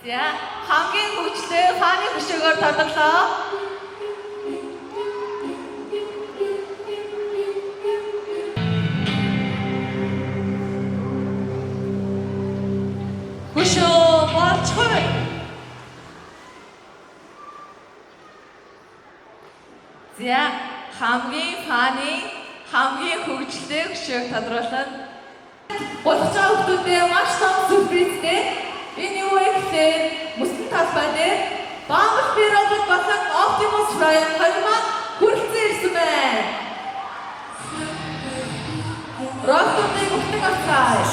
За хамгийн хүчтэй фаны хөшөөгөөр тодорлоо. Хөшөө болцгоо. За хамгийн фаны хамгийн хөгжлтэй хөшөөг тодруулсан. Болгож байгаа хүмүүстээ маш том сүрпризтэй. Энэ юу вэ гэхээр мөсөн талбай дээр Баамар Пирогод болон Optimus Prime хоёрмаа хүрэлцэн ирсэн байна. Ростовыг өгдөг авцгаая.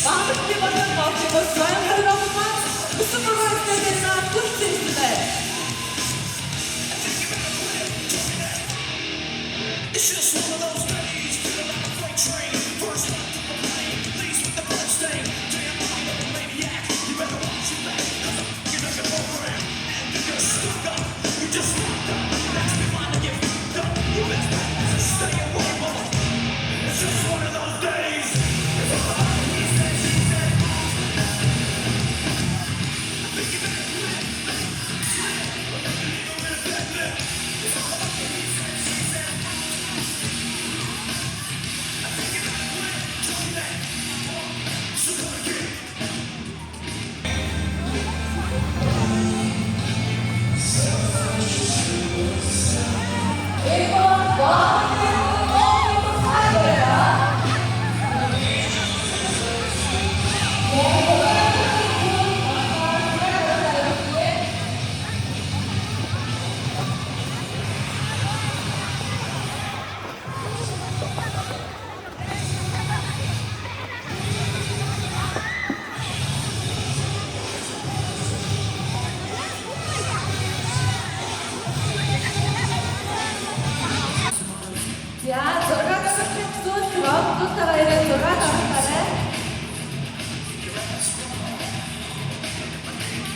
Баамар Пирогод Optimus Prime хоёрмаа мөсөн талбай дээр хүрэлцэн ирсэн байна. It's just one of those days, feeling like a freight train. First one to complain, leaves with the blood stain. Damn, I'm a maniac. You better watch your back, 'cause I'm fucking up your program. And if you're stuck up, you just locked up. That's me fine to get fucked up. You best bet to stay away, mother. It's just one of those days. It's all about he said, she said. I think you better quit. It's all